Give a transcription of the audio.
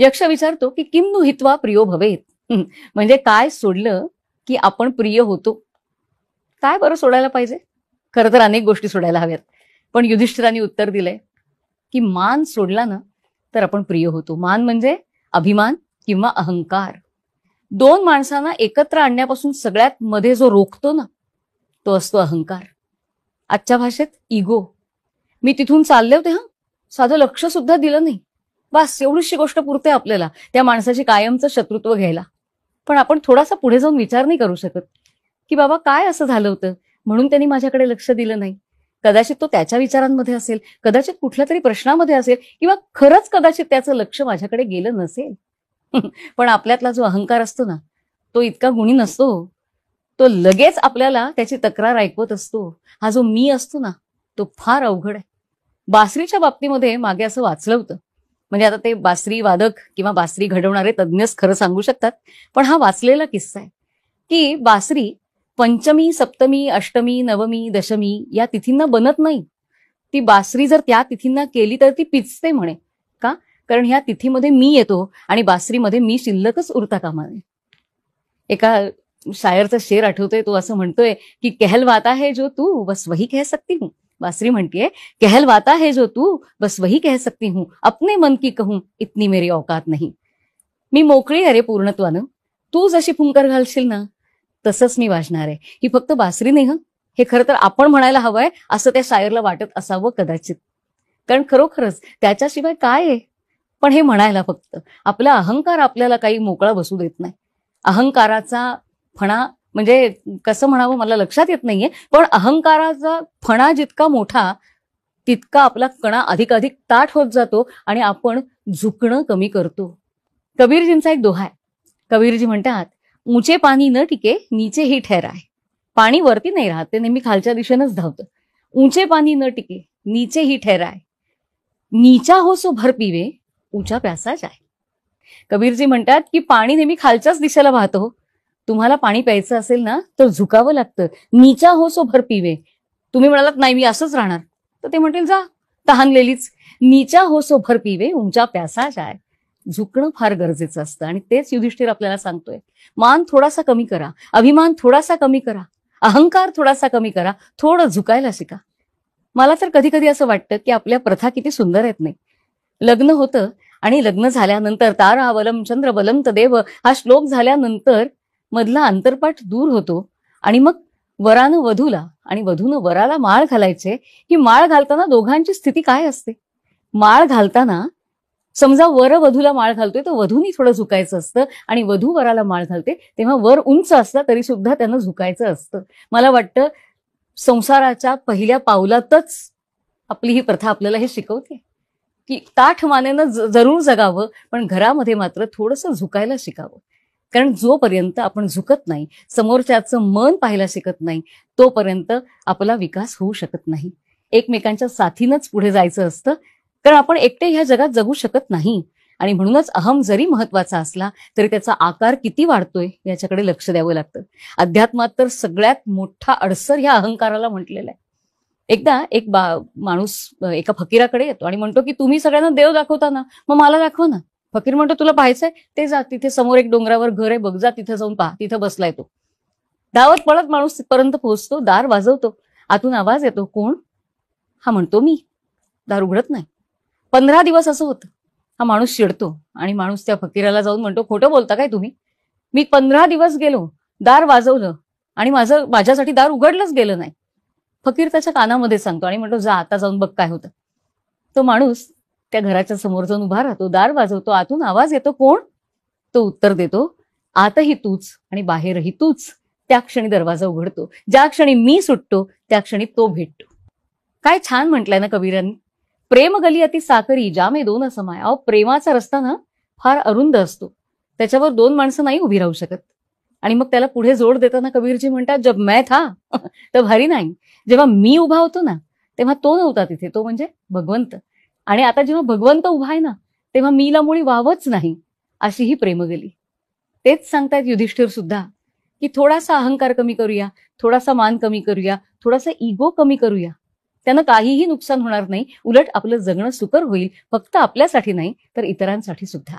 यक्ष विचारतो की किम नु हित्वा प्रियो भवेत. म्हणजे काय सोडलं की आपण प्रिय होतो. काय बरं सोडायला पाहिजे? खरं तर अनेक गोष्टी सोडायला हव्यात, पण युधिष्ठिरांनी उत्तर दिलंय की मान सोडला ना तर आपण प्रिय होतो. मान म्हणजे अभिमान किंवा अहंकार. दोन माणसांना एकत्र आणण्यापासून सगळ्यात मध्ये जो रोखतो ना तो असतो अहंकार. आजच्या भाषेत इगो. मी तिथून चालले होते, साधं लक्ष सुद्धा दिलं नाही, बस एवढीशी गोष्ट पुरते आपल्याला त्या माणसाची कायमचं शत्रुत्व घ्यायला. पण आपण थोडासा पुढे जाऊन विचार नाही करू शकत की बाबा काय असं झालं होतं म्हणून त्यांनी माझ्याकडे लक्ष दिलं नाही. कदाचित तो त्याच्या विचारांमध्ये असेल, कदाचित कुठल्या तरी प्रश्नामध्ये असेल, किंवा खरंच कदाचित त्याचं लक्ष माझ्याकडे गेलं नसेल. पण आपल्यातला जो अहंकार असतो ना तो इतका गुणी नसतो. तो लगेच आपल्याला त्याची तक्रार ऐकवत असतो. हा जो मी असतो ना तो फार अवघड आहे. बासरीच्या बाबतीमध्ये मागे असं वाचलं होतं, म्हणजे आता ते बासरी वादक किंवा बासरी घडवणारे तज्ञच खरं सांगू शकतात, पण हा वाचलेला किस्सा आहे की बासरी पंचमी, सप्तमी, अष्टमी, नवमी, दशमी या तिथींना बनत नाही. ती बासरी जर त्या तिथींना केली तर ती पिचते म्हणे. का? कारण ह्या तिथीमध्ये मी येतो आणि बासरीमध्ये मी शिल्लकच उरता कामा नये. एका शायरचा शेर आठवतोय, तो असं म्हणतोय की कहलवाता है जो तू बस वही कह सकती हूँ. बासरी म्हणतीये कहलवाता है जो तू बस वही कह सकती हूँ, अपने मन की कहूँ इतनी मेरी औकात नहीं. मी मोकळी आहे रे पूर्णत्वानं, तू जशी फुंकर घालशील ना तसंच मी वाजणार आहे. ही फक्त बासरी नाही, हे खरं तर आपण म्हणायला हवंय असं त्या शायरला वाटत असावं कदाचित. कारण खरोखरच त्याच्याशिवाय काय आहे. पण हे म्हणायला फक्त आपला अहंकार आपल्याला काही मोकळा बसू देत नाही. अहंकाराचा फणा म्हणजे कसं म्हणावं मला लक्षात येत नाहीये, पण अहंकाराचा फणा जितका मोठा तितका आपला कणा अधिकाधिक ताठ होत जातो आणि आपण झुकणं कमी करतो. कबीरजींचा एक दोहा आहे. कबीरजी म्हणतात, ऊंचे पाणी न टिके नीचे ही ठहराय. पाणी वरती नाही राहत, ते नेहमी खालच्या दिशेनंच धावतं. ऊंचे पाणी न टिके नीचे ही ठहराय, नीचा हो सो भर पिवे ऊंचा प्यासा जाय. कबीरजी म्हणतात की पाणी नेहमी खालच्याच दिशेला वाहतो. तुम्हाला पाणी प्यायचं असेल ना तर झुकावं लागतं. नीचा हो सो भर पिवे. तुम्ही म्हणालात नाही मी असंच राहणार, तर ते म्हणतील जा तहानलेलीच. नीचा हो सो भर पिवे ऊंचा प्यासा जाय. झुकणं फार गरजेचं असतं आणि तेच युधिष्ठिर आपल्याला सांगतोय. मान थोडासा कमी करा, अभिमान थोडासा कमी करा, अहंकार थोडासा कमी करा, थोडं झुकायला शिका. मला तर कधी कधी असं वाटतं की आपल्या प्रथा किती सुंदर आहेत नाही. लग्न होतं आणि लग्न झाल्यानंतर तारा बलम चंद्र बलम तदेव हा श्लोक झाल्यानंतर मधला अंतरपाठ दूर होतो आणि मग वरानं वधूला आणि वधूनं वराला माळ घालायचे. ही माळ घालताना दोघांची स्थिती काय असते? माळ घालताना समजा वर वधूला माळ घालतोय तर वधूनी थोडं झुकायचं असतं आणि वधू वराला माळ घालते तेव्हा वर उंच असतं तरी सुद्धा त्यानं झुकायचं असतं. मला वाटतं संसाराच्या पहिल्या पावलातच आपली ही प्रथा आपल्याला हे शिकवते की ताठ मानेनं जरूर जगावं, पण घरामध्ये मात्र थोडंसं झुकायला शिकावं. कारण जोपर्यंत आपण झुकत नाही, समोरच्याचं मन पाहायला शिकत नाही, तोपर्यंत आपला विकास होऊ शकत नाही. एकमेकांच्या साथीनंच पुढे जायचं असतं, कारण आपण एकटे ह्या जगात जगू शकत नाही. आणि म्हणूनच अहम जरी महत्वाचा असला तरी त्याचा आकार किती वाढतोय याच्याकडे लक्ष द्यावं लागतं. अध्यात्मात तर सगळ्यात मोठा अडसर ह्या अहंकाराला म्हटलेला आहे. एकदा एक माणूस एका फकीराकडे येतो आणि म्हणतो की तुम्ही सगळ्यांना देव दाखवता ना, मग मला दाखव ना. फकीर म्हणतो तुला पाहायचंय ते जा, तिथे समोर एक डोंगरावर घर आहे बघ, जा तिथे जाऊन पहा, तिथं बसलाय तो. धावत पळत माणूस तिथपर्यंत पोहोचतो, दार वाजवतो, आतून आवाज येतो, कोण? हा म्हणतो मी. दार उघडत नाही. 15 दिवस असं होतं. हा माणूस चिडतो आणि माणूस त्या फकीराला जाऊन म्हणतो खोटं बोलता काय तुम्ही? मी 15 दिवस गेलो, दार वाजवलं आणि माझ्यासाठी दार उघडलंच गेलं नाही. फकीर त्याच्या कानामध्ये सांगतो आणि म्हणतो जा आता जाऊन बघ काय होतं. तो माणूस त्या घराच्या समोर जाऊन उभा राहतो, दार वाजवतो, आतून आवाज येतो, कोण? तो उत्तर देतो, आतही तूच आणि बाहेरही तूच. त्या क्षणी दरवाजा उघडतो. ज्या क्षणी मी सुटतो त्या क्षणी तो भेटतो. काय छान म्हटलंय ना कबीरांनी. प्रेम गली अति साकरी जामे दोन समाय. अहो प्रेमाचा रस्ता ना फार अरुंद असतो, त्याच्यावर दोन माणसं नाही उभी राहू शकत. आणि मग त्याला पुढे जोड देताना कबीरजी म्हणतात जब मैं था तर भारी नाही. जेव्हा मी उभा होतो ना तेव्हा तो नव्हता तिथे, तो म्हणजे भगवंत. आणि आता जेव्हा भगवंत उभा आहे ना तेव्हा मीला मुळी वावच नाही, अशी ही प्रेमगली. तेच सांगतायत युधिष्ठिर सुद्धा की थोडासा अहंकार कमी करूया, थोडासा मान कमी करूया, थोडासा इगो कमी करूया. त्यानं काहीही नुकसान होणार नाही, उलट आपलं जगणं सुकर होईल, फक्त आपल्यासाठी नाही तर इतरांसाठी सुद्धा.